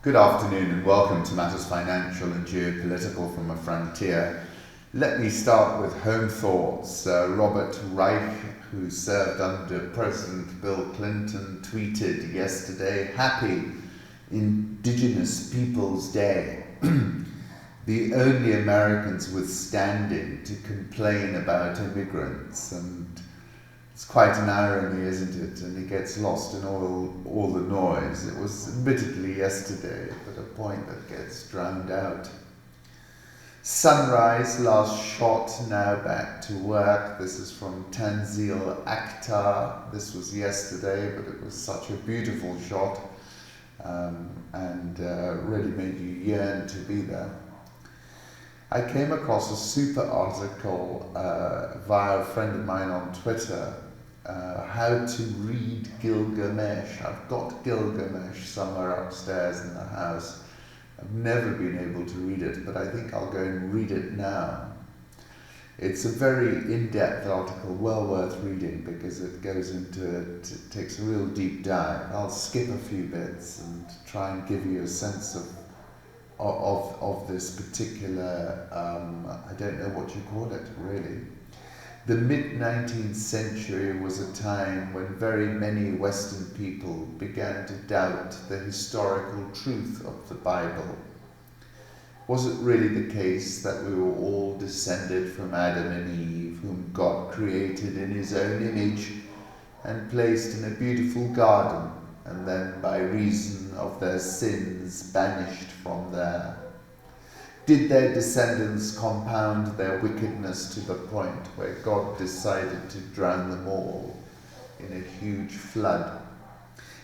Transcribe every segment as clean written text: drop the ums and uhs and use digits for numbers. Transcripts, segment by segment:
Good afternoon and welcome to Matters Financial and Geopolitical from a Frontier. Let me start with home thoughts. Robert Reich, who served under President Bill Clinton, tweeted yesterday, "Happy Indigenous Peoples Day." The only Americans withstanding to complain about immigrants, and it's quite an irony, isn't it? And it gets lost in all the noise. It was admittedly yesterday, but a point that gets drowned out. Sunrise, last shot, now back to work. This is from Tanzil Akhtar. This was yesterday, but it was such a beautiful shot and really made you yearn to be there. I came across a super article via a friend of mine on Twitter, how to read Gilgamesh. I've got Gilgamesh somewhere upstairs in the house. I've never been able to read it, but I think I'll go and read it now. It's a very in-depth article, well worth reading because it goes into it takes a real deep dive. I'll skip a few bits and try and give you a sense of this particular, I don't know what you call it really. The mid-19th century was a time when very many Western people began to doubt the historical truth of the Bible. Was it really the case that we were all descended from Adam and Eve, whom God created in his own image and placed in a beautiful garden, and then by reason of their sins banished from there? Did their descendants compound their wickedness to the point where God decided to drown them all in a huge flood?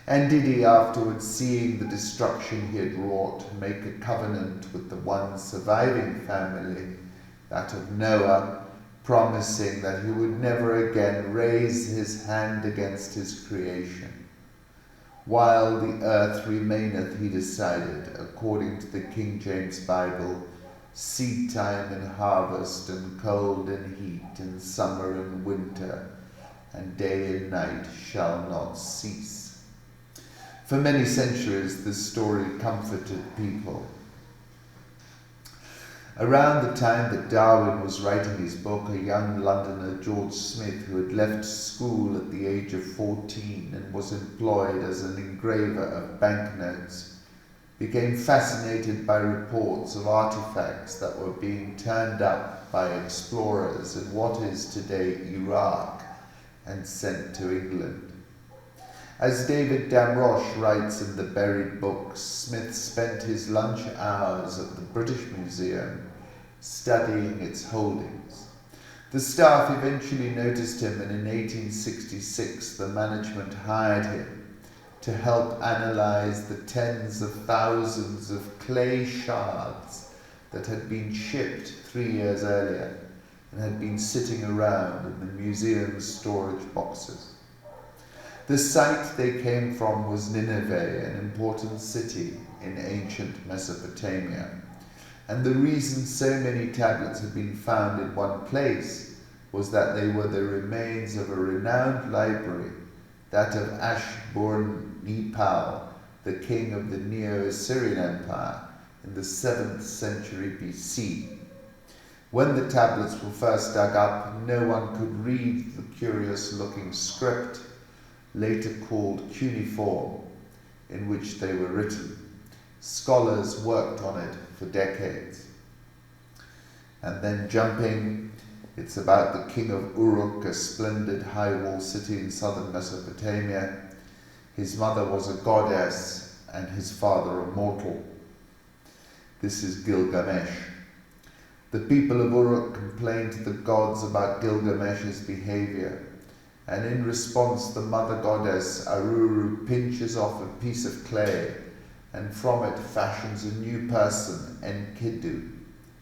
And did he, afterwards, seeing the destruction he had wrought, make a covenant with the one surviving family, that of Noah, promising that he would never again raise his hand against his creation? While the earth remaineth, he decided, according to the King James Bible, seed time and harvest, and cold and heat, and summer and winter, and day and night shall not cease. For many centuries this story comforted people. Around the time that Darwin was writing his book, a young Londoner, George Smith, who had left school at the age of 14 and was employed as an engraver of banknotes, became fascinated by reports of artifacts that were being turned up by explorers in what is today Iraq and sent to England. As David Damrosch writes in The Buried Books, Smith spent his lunch hours at the British Museum studying its holdings. The staff eventually noticed him, and in 1866 the management hired him to help analyze the tens of thousands of clay shards that had been shipped 3 years earlier and had been sitting around in the museum's storage boxes. The site they came from was Nineveh, an important city in ancient Mesopotamia. And the reason so many tablets had been found in one place was that they were the remains of a renowned library, that of Ashurbanipal, the king of the neo-Assyrian Empire in the 7th century BC. When the tablets were first dug up, no one could read the curious-looking script, later called cuneiform, in which they were written. Scholars worked on it for decades. And then jumping, it's about the king of Uruk, a splendid high-wall city in southern Mesopotamia. His mother was a goddess and his father a mortal. This is Gilgamesh. The people of Uruk complained to the gods about Gilgamesh's behavior, and in response the mother goddess Aruru pinches off a piece of clay and from it fashions a new person, Enkidu,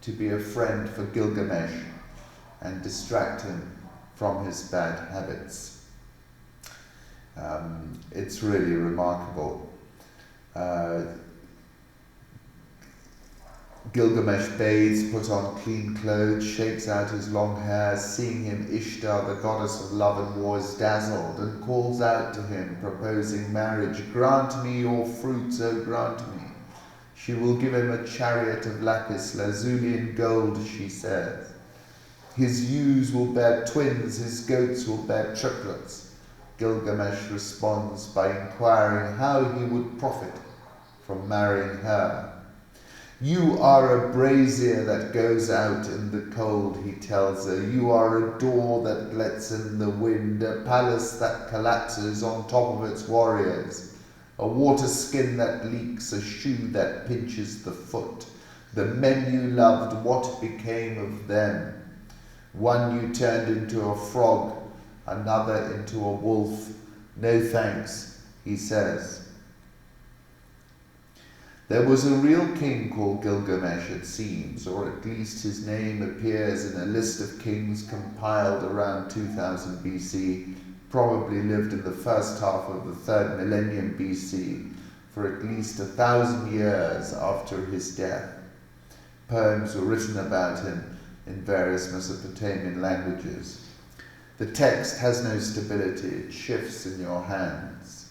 to be a friend for Gilgamesh and distract him from his bad habits. It's really remarkable. Gilgamesh bathes, puts on clean clothes, shakes out his long hair. Seeing him, Ishtar, the goddess of love and war, is dazzled and calls out to him, proposing marriage. "Grant me your fruits, O grant me." She will give him a chariot of lapis lazuli and gold, she says. His ewes will bear twins, his goats will bear triplets. Gilgamesh responds by inquiring how he would profit from marrying her. You are a brazier that goes out in the cold, he tells her. You are a door that lets in the wind, a palace that collapses on top of its warriors, a water skin that leaks, a shoe that pinches the foot. The men you loved, what became of them? One you turned into a frog, another into a wolf. No thanks, he says. There was a real king called Gilgamesh, it seems, or at least his name appears in a list of kings compiled around 2000 BC, probably lived in the first half of the 3rd millennium BC, for at least 1,000 years after his death. Poems were written about him in various Mesopotamian languages. The text has no stability, it shifts in your hands.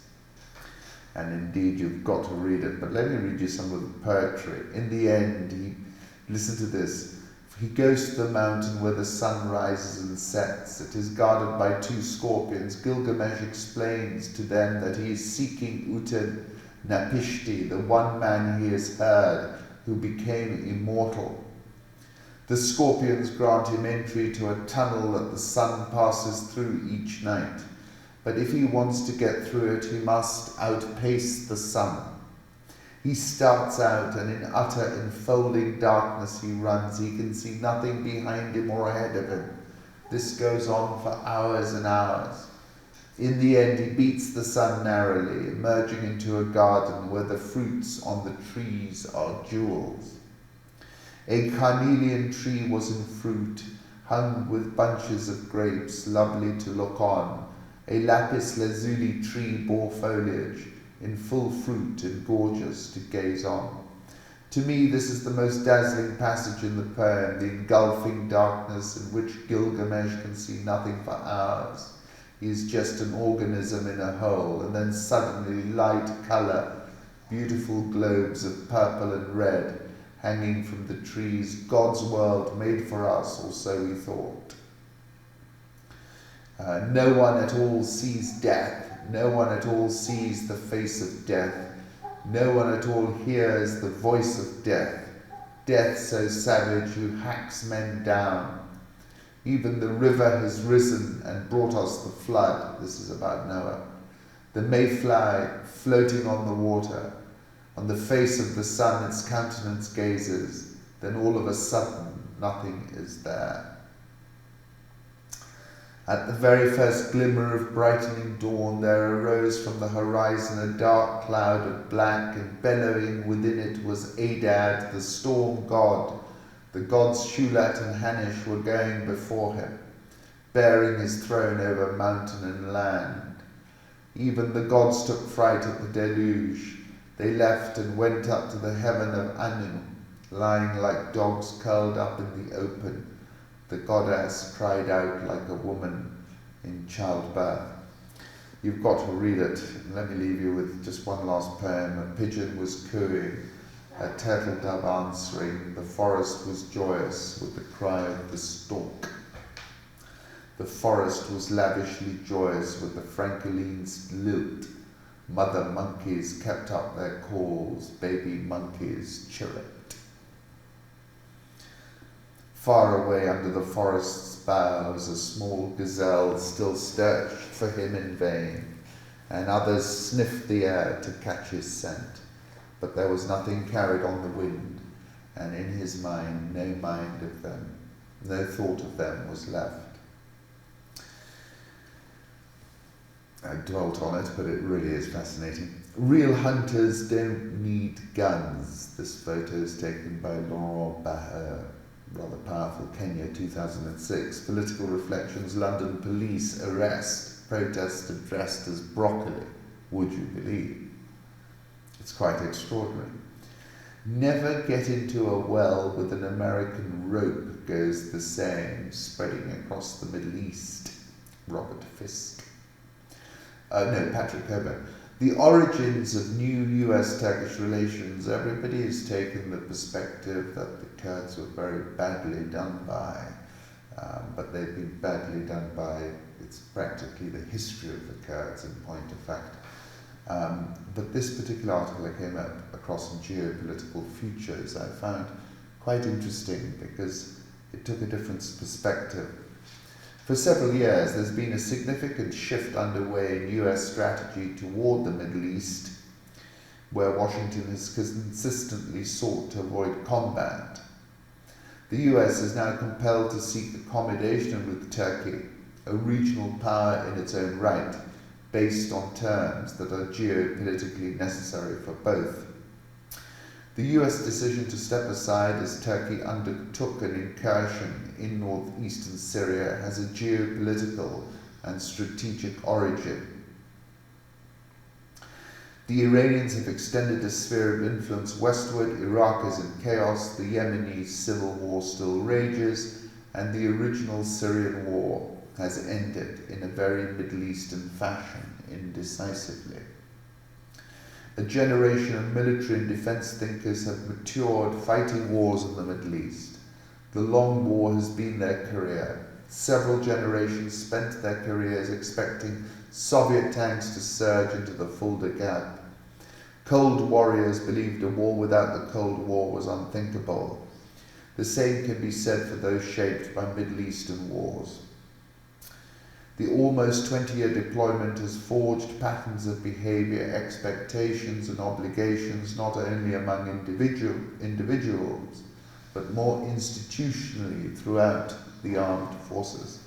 And indeed you've got to read it, but let me read you some of the poetry. In the end, listen to this, he goes to the mountain where the sun rises and sets. It is guarded by 2 scorpions. Gilgamesh explains to them that he is seeking Uta Napishti, the one man he has heard, who became immortal. The scorpions grant him entry to a tunnel that the sun passes through each night. But if he wants to get through it, he must outpace the sun. He starts out, and in utter enfolding darkness he runs. He can see nothing behind him or ahead of him. This goes on for hours and hours. In the end, he beats the sun narrowly, emerging into a garden where the fruits on the trees are jewels. A carnelian tree was in fruit, hung with bunches of grapes, lovely to look on. A lapis lazuli tree bore foliage, in full fruit and gorgeous to gaze on. To me, this is the most dazzling passage in the poem, the engulfing darkness in which Gilgamesh can see nothing for hours. He is just an organism in a hole, and then suddenly light, colour, beautiful globes of purple and red hanging from the trees, God's world made for us, or so we thought. No one at all sees death. No one at all sees the face of death. No one at all hears the voice of death. Death so savage who hacks men down. Even the river has risen and brought us the flood. This is about Noah. The mayfly floating on the water. On the face of the sun its countenance gazes. Then all of a sudden nothing is there. At the very first glimmer of brightening dawn, there arose from the horizon a dark cloud of black, and bellowing within it was Adad, the storm god. The gods Shulat and Hanish were going before him, bearing his throne over mountain and land. Even the gods took fright at the deluge. They left and went up to the heaven of Anu, lying like dogs curled up in the open. The goddess cried out like a woman in childbirth. You've got to read it. Let me leave you with just one last poem. A pigeon was cooing, a turtle dove answering. The forest was joyous with the cry of the stork. The forest was lavishly joyous with the frankoline's lilt. Mother monkeys kept up their calls. Baby monkeys chirruped. Far away under the forest's boughs, a small gazelle still searched for him in vain, and others sniffed the air to catch his scent. But there was nothing carried on the wind, and in his mind no mind of them, no thought of them was left. I dwelt on it, but it really is fascinating. Real hunters don't need guns. This photo is taken by Laurent Baher. Rather powerful, Kenya, 2006. Political reflections, London police arrest protester dressed as broccoli. Would you believe? It's quite extraordinary. Never get into a well with an American rope, goes the saying, spreading across the Middle East. Robert Fisk. Patrick Coburn. The origins of new US-Turkish relations, everybody has taken the perspective that the Kurds were very badly done by, but they've been badly done by, it's practically the history of the Kurds in point of fact. But this particular article I came across in Geopolitical Futures I found quite interesting because it took a different perspective. For several years, there's been a significant shift underway in US strategy toward the Middle East, where Washington has consistently sought to avoid combat. The US is now compelled to seek accommodation with Turkey, a regional power in its own right, based on terms that are geopolitically necessary for both. The US decision to step aside as Turkey undertook an incursion in northeastern Syria has a geopolitical and strategic origin. The Iranians have extended a sphere of influence westward, Iraq is in chaos, the Yemeni civil war still rages, and the original Syrian war has ended in a very Middle Eastern fashion, indecisively. A generation of military and defense thinkers have matured fighting wars in the Middle East. The long war has been their career. Several generations spent their careers expecting Soviet tanks to surge into the Fulda Gap. Cold warriors believed a war without the Cold War was unthinkable. The same can be said for those shaped by Middle Eastern wars. The almost 20-year deployment has forged patterns of behavior, expectations and obligations not only among individuals, but more institutionally throughout the armed forces.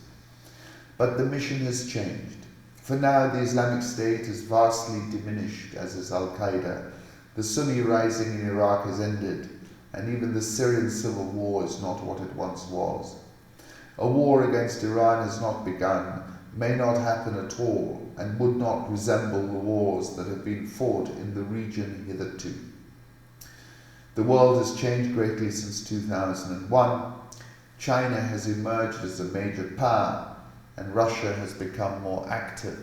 But the mission has changed. For now, the Islamic State is vastly diminished, as is Al-Qaeda. The Sunni rising in Iraq has ended, and even the Syrian civil war is not what it once was. A war against Iran has not begun, may not happen at all, and would not resemble the wars that have been fought in the region hitherto. The world has changed greatly since 2001. China has emerged as a major power, and Russia has become more active.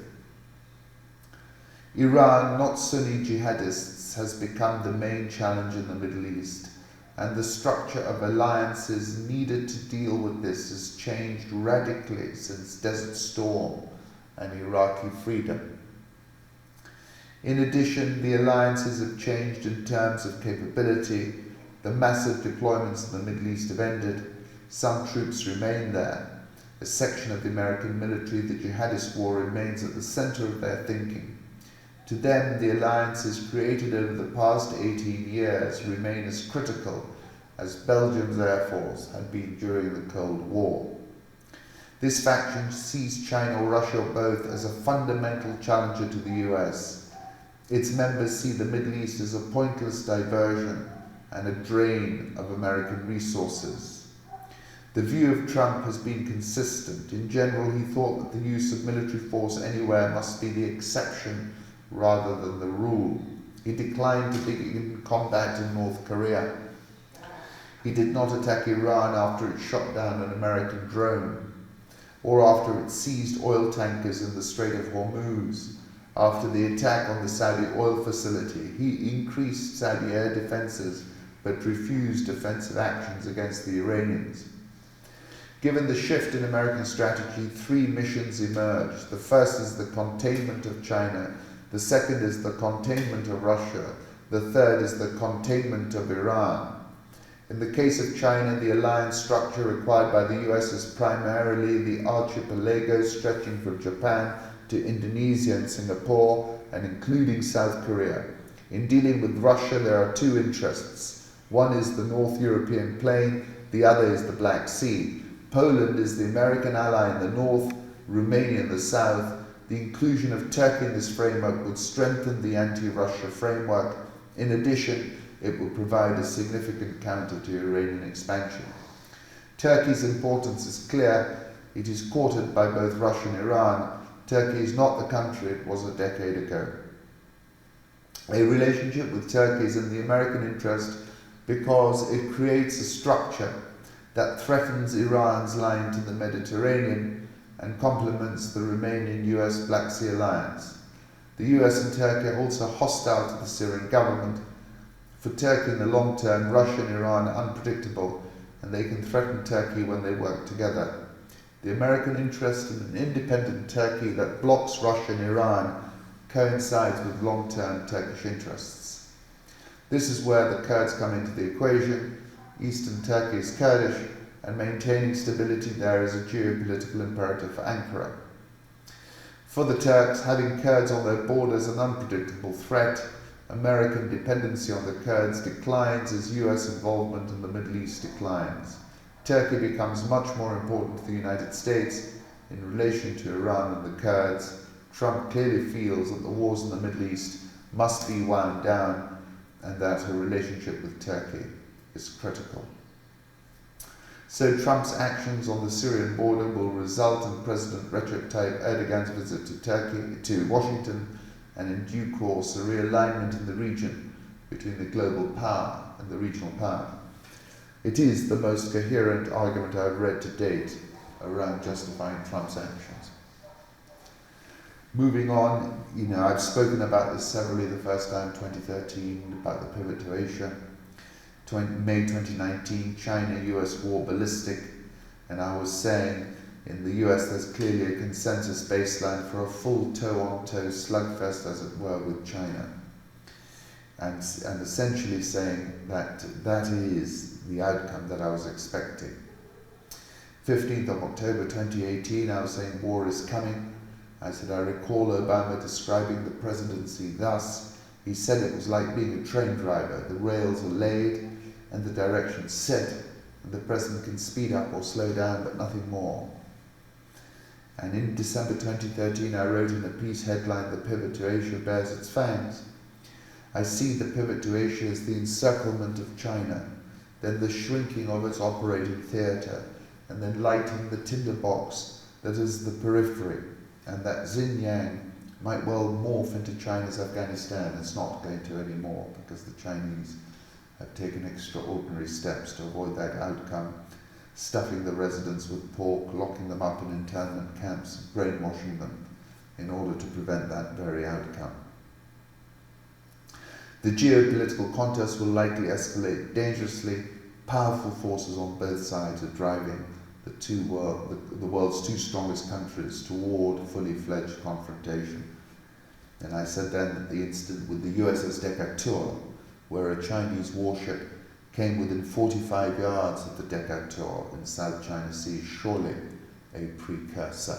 Iran, not Sunni jihadists, has become the main challenge in the Middle East, and the structure of alliances needed to deal with this has changed radically since Desert Storm and Iraqi freedom. In addition, the alliances have changed in terms of capability. The massive deployments in the Middle East have ended. Some troops remain there. A section of the American military, the jihadist war, remains at the center of their thinking. To them, the alliances created over the past 18 years remain as critical as Belgium's Air Force had been during the Cold War. This faction sees China or Russia or both as a fundamental challenger to the US. Its members see the Middle East as a pointless diversion and a drain of American resources. The view of Trump has been consistent. In general, he thought that the use of military force anywhere must be the exception rather than the rule. He declined to begin combat in North Korea. He did not attack Iran after it shot down an American drone, or after it seized oil tankers in the Strait of Hormuz. After the attack on the Saudi oil facility, he increased Saudi air defenses but refused offensive actions against the Iranians. Given the shift in American strategy, three missions emerged. The first is the containment of China. The second is the containment of Russia. The third is the containment of Iran. In the case of China, the alliance structure required by the US is primarily the archipelago stretching from Japan to Indonesia and Singapore, and including South Korea. In dealing with Russia, there are two interests. One is the North European plain, the other is the Black Sea. Poland is the American ally in the north, Romania in the south. The inclusion of Turkey in this framework would strengthen the anti-Russia framework. In addition, it will provide a significant counter to Iranian expansion. Turkey's importance is clear. It is courted by both Russia and Iran. Turkey is not the country it was a decade ago. A relationship with Turkey is in the American interest because it creates a structure that threatens Iran's line to the Mediterranean and complements the remaining US Black Sea alliance. The US and Turkey are also hostile to the Syrian government. For Turkey in the long term, Russia and Iran are unpredictable, and they can threaten Turkey when they work together. The American interest in an independent Turkey that blocks Russia and Iran coincides with long-term Turkish interests. This is where the Kurds come into the equation. Eastern Turkey is Kurdish, and maintaining stability there is a geopolitical imperative for Ankara. For the Turks, having Kurds on their borders is an unpredictable threat. American dependency on the Kurds declines as US involvement in the Middle East declines. Turkey becomes much more important to the United States in relation to Iran and the Kurds. Trump clearly feels that the wars in the Middle East must be wound down and that her relationship with Turkey is critical. So Trump's actions on the Syrian border will result in President Recep Tayyip Erdogan's visit to Washington, and in due course a realignment in the region between the global power and the regional power. It is the most coherent argument I've read to date around justifying Trump's actions. Moving on, I've spoken about this severally the first time, 2013, about the pivot to Asia. May 2019, China-US war ballistic, and I was saying in the US there's clearly a consensus baseline for a full toe-on-toe slugfest, as it were, with China. And essentially saying that that is the outcome that I was expecting. 15th of October 2018, I was saying war is coming. I said I recall Obama describing the presidency thus. He said it was like being a train driver. The rails are laid and the direction set, and the president can speed up or slow down, but nothing more. And in December 2013, I wrote in a piece headlined, "The Pivot to Asia Bears Its Fangs." I see the pivot to Asia as the encirclement of China, then the shrinking of its operating theatre, and then lighting the tinderbox that is the periphery, and that Xinjiang might well morph into China's Afghanistan. It's not going to anymore, because the Chinese have taken extraordinary steps to avoid that outcome, stuffing the residents with pork, locking them up in internment camps, brainwashing them in order to prevent that very outcome. The geopolitical contest will likely escalate dangerously. Powerful forces on both sides are driving the world's two strongest countries toward fully fledged confrontation. And I said then that the incident with the USS Decatur, where a Chinese warship came within 45 yards of the Decatur in South China Sea, surely a precursor.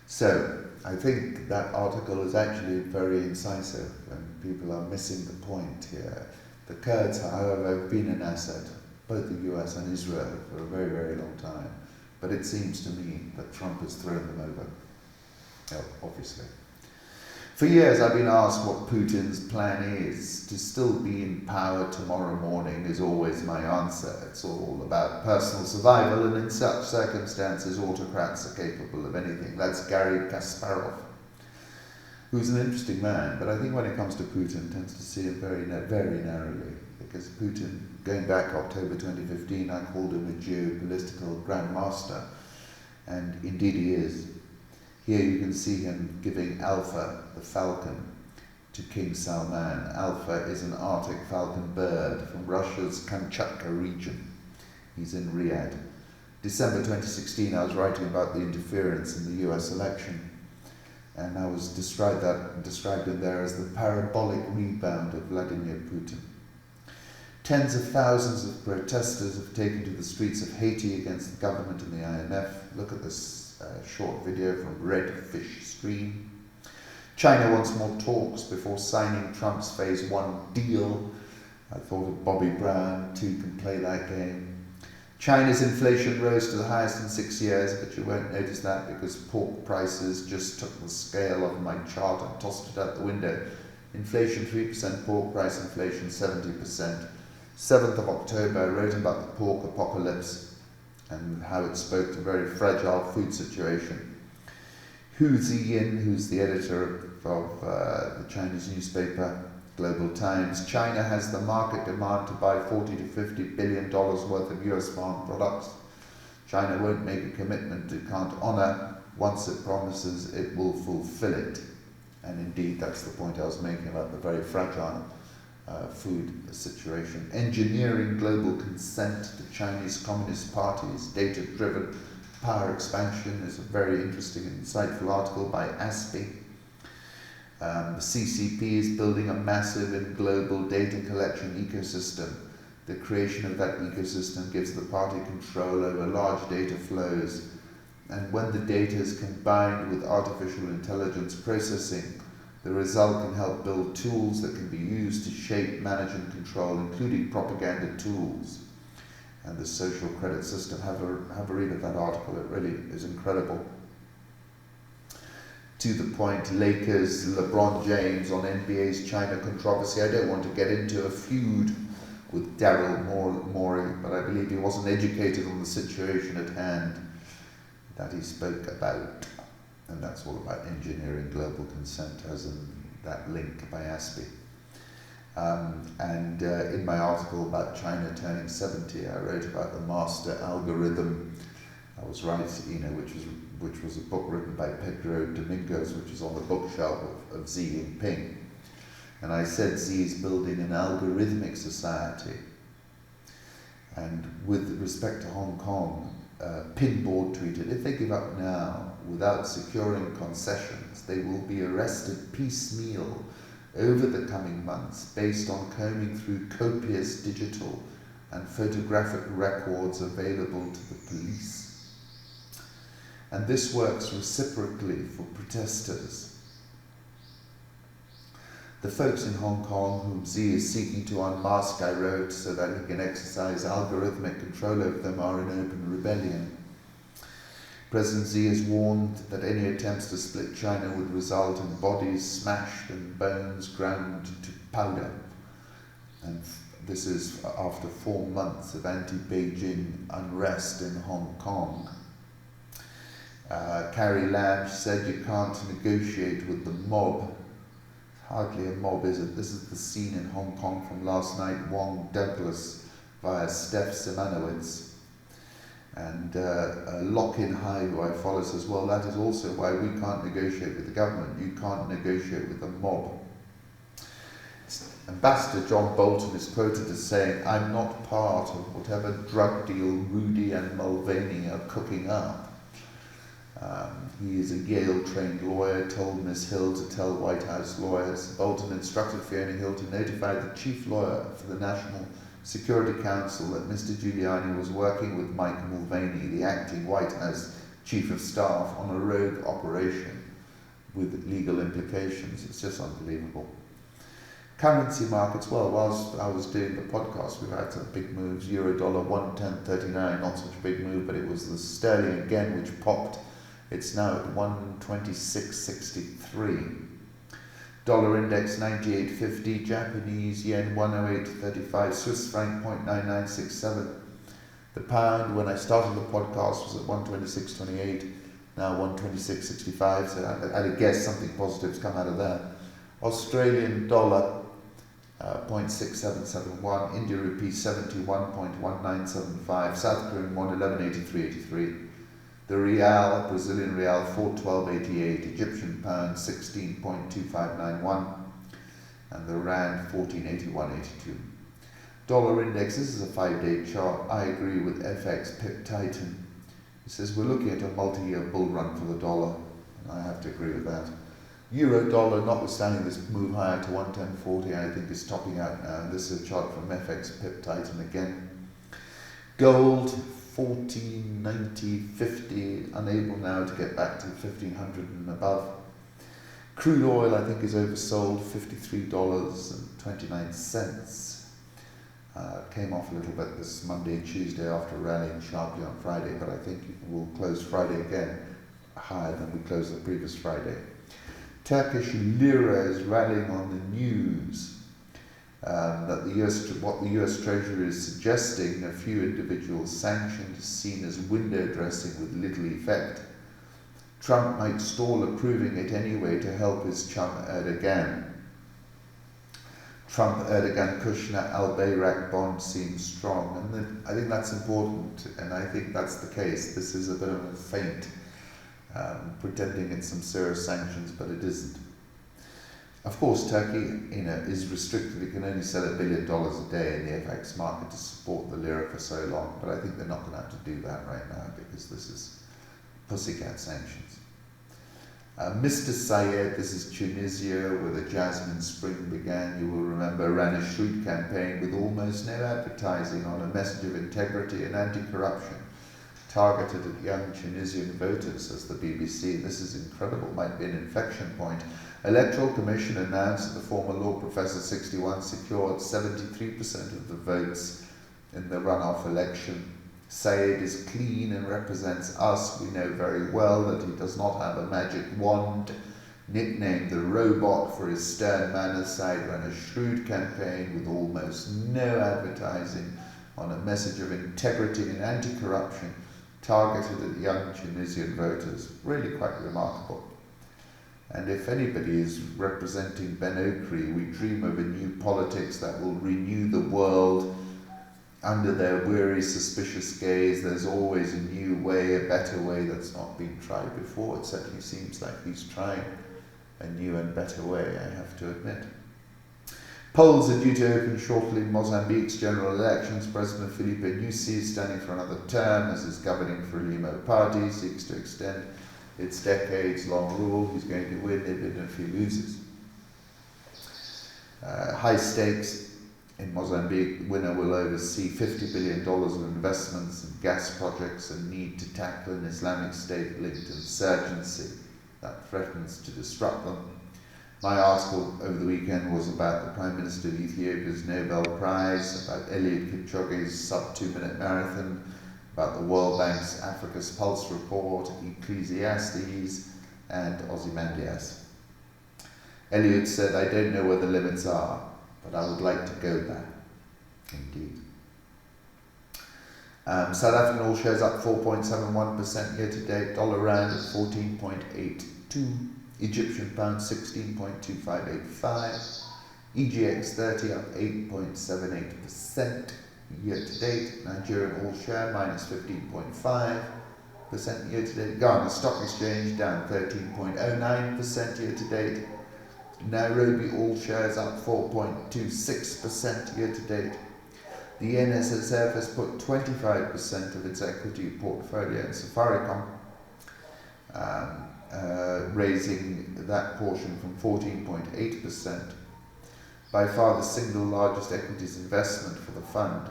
So, I think that article is actually very incisive, and people are missing the point here. The Kurds, however, have been an asset, both the US and Israel, for a very, very long time. But it seems to me that Trump has thrown them over, obviously. For years I've been asked what Putin's plan is. To still be in power tomorrow morning is always my answer. It's all about personal survival, and in such circumstances autocrats are capable of anything. That's Garry Kasparov, who's an interesting man, but I think when it comes to Putin, tends to see it very, very narrowly. Because Putin, going back October 2015, I called him a geopolitical grandmaster, and indeed he is. Here you can see him giving Alpha, the falcon, to King Salman. Alpha is an Arctic falcon bird from Russia's Kamchatka region. He's in Riyadh. December 2016, I was writing about the interference in the US election, and I was described in there as the parabolic rebound of Vladimir Putin. Tens of thousands of protesters have taken to the streets of Haiti against the government and the IMF. Look at this short video from Redfish Stream. China wants more talks before signing Trump's Phase 1 deal. I thought of Bobby Brown, too, can play that game. China's inflation rose to the highest in 6 years, but you won't notice that because pork prices just took the scale off my chart and tossed it out the window. Inflation 3%, pork price inflation 70%. 7th of October, I wrote about the pork apocalypse and how it spoke to a very fragile food situation. Hu Ziyin, who's the editor of the Chinese newspaper Global Times, China has the market demand to buy $40 to $50 billion worth of US farm products. China won't make a commitment it can't honour. once it promises, it will fulfill it. And indeed, that's the point I was making about the very fragile food situation. Engineering global consent to Chinese Communist Party's data-driven power expansion is a very interesting and insightful article by Abiy. The CCP is building a massive and global data collection ecosystem. The creation of that ecosystem gives the party control over large data flows, and when the data is combined with artificial intelligence processing, the result can help build tools that can be used to shape, manage and control, including propaganda tools and the social credit system. Have a read of that article, it really is incredible. To the point, Lakers, LeBron James on NBA's China controversy. I don't want to get into a feud with Daryl Morey, but I believe he wasn't educated on the situation at hand that he spoke about. And that's all about engineering global consent, as in that link by Abiy. In my article about China turning 70, I wrote about the master algorithm. I was right, which was a book written by Pedro Domingos, which is on the bookshelf of Xi Jinping. And I said Xi is building an algorithmic society. And with respect to Hong Kong, Pinboard tweeted, if they give up now without securing concessions, they will be arrested piecemeal over the coming months based on combing through copious digital and photographic records available to the police. And this works reciprocally for protesters. The folks in Hong Kong whom Xi is seeking to unmask, I wrote, so that he can exercise algorithmic control over them, are in open rebellion. President Xi has warned that any attempts to split China would result in bodies smashed and bones ground to powder. And this is after 4 months of anti-Beijing unrest in Hong Kong. Carrie Lam said you can't negotiate with the mob. Hardly a mob, is it? This is the scene in Hong Kong from last night. Wong Douglas via Steph Simanowitz. And Lock-in High, who I follow, says, well, that is also why we can't negotiate with the government. You can't negotiate with the mob. Ambassador John Bolton is quoted as saying, I'm not part of whatever drug deal Rudy and Mulvaney are cooking up. He is a Yale-trained lawyer, told Ms. Hill to tell White House lawyers. Bolton instructed Fiona Hill to notify the chief lawyer for the National Security Council that Mr. Giuliani was working with Mike Mulvaney, the acting White House Chief of Staff, on a rogue operation with legal implications. It's just unbelievable. Currency markets, well, whilst I was doing the podcast, we've had some big moves. Euro dollar 110.39, not such a big move, but it was the sterling again which popped. It's now at 126.63. Dollar index 98.50, Japanese yen 108.35, Swiss franc 0.9967. The pound, when I started the podcast, was at 126.28, now 126.65, so I'd guess something positive's come out of that. Australian dollar 0.6771, India rupee 71.1975, South Korean won 1183.83. The Real, Brazilian Real, 412.88, Egyptian Pound, 16.2591, and the Rand, 1481.82. Dollar Index, this is a 5-day chart. I agree with FX Pip Titan. He says we're looking at a multi-year bull run for the dollar, and I have to agree with that. Euro dollar, notwithstanding this move higher to 110.40, I think is topping out now. And this is a chart from FX Pip Titan again. Gold, 1490.50, unable now to get back to 1500 and above. Crude oil, I think, is oversold, $53.29. Came off a little bit this Monday, Tuesday after rallying sharply on Friday, but I think we'll close Friday again higher than we closed the previous Friday. Turkish Lira is rallying on the news. That what the US Treasury is suggesting, a few individuals sanctioned is seen as window dressing with little effect. Trump might stall approving it anyway to help his chum Erdogan. Trump-Erdogan-Kushner al-Bayrak bond seems strong, and I think that's important, and I think that's the case. This is a bit of a feint pretending it's some serious sanctions, but it isn't. Of course, Turkey, is restricted. It can only sell $1 billion a day in the FX market to support the lira for so long, but I think they're not going to have to do that right now because this is pussycat sanctions. Mr. Saied, this is Tunisia, where the Jasmine Spring began, you will remember, ran a shrewd campaign with almost no advertising on a message of integrity and anti-corruption, targeted at young Tunisian voters, says the BBC. This is incredible, might be an inflection point. Electoral Commission announced that the former law professor 61 secured 73% of the votes in the runoff election. Saied is clean and represents us. We know very well that he does not have a magic wand. Nicknamed the robot for his stern manner, Saied ran a shrewd campaign with almost no advertising on a message of integrity and anti-corruption targeted at young Tunisian voters. Really quite remarkable. And if anybody is representing Ben Okri, we dream of a new politics that will renew the world under their weary, suspicious gaze. There's always a new way, a better way that's not been tried before. It certainly seems like he's trying a new and better way, I have to admit. Polls are due to open shortly in Mozambique's general elections. President Filipe Nyusi is standing for another term as his governing Frelimo party seeks to extend its decades-long rule. He's going to win even if he loses. High stakes in Mozambique. Winner will oversee $50 billion of investments in gas projects and need to tackle an Islamic State-linked insurgency that threatens to disrupt them. My article over the weekend was about the Prime Minister of Ethiopia's Nobel Prize, about Eliud Kipchoge's sub-2-minute marathon, about the World Bank's Africa's Pulse report, Ecclesiastes, and Ozymandias. Eliud said, "I don't know where the limits are, but I would like to go there." Indeed. South African all shares up 4.71% year to date. Dollar rand at 14.82. Egyptian pound 16.2585. EGX 30 up 8.78% year to date. Nigerian all share minus 15.5% year to date. Ghana Stock Exchange down 13.09% year to date. Nairobi all shares up 4.26% year to date. The NSSF has put 25% of its equity portfolio in Safaricom, raising that portion from 14.8%. By far the single largest equities investment for the fund.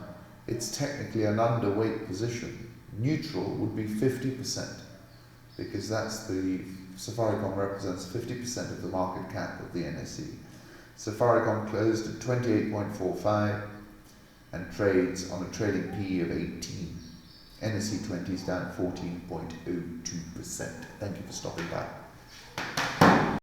It's technically an underweight position. Neutral would be 50%, because that's Safaricom represents 50% of the market cap of the NSE. Safaricom closed at 28.45 and trades on a trading PE of 18. NSE 20 is down 14.02%. Thank you for stopping by.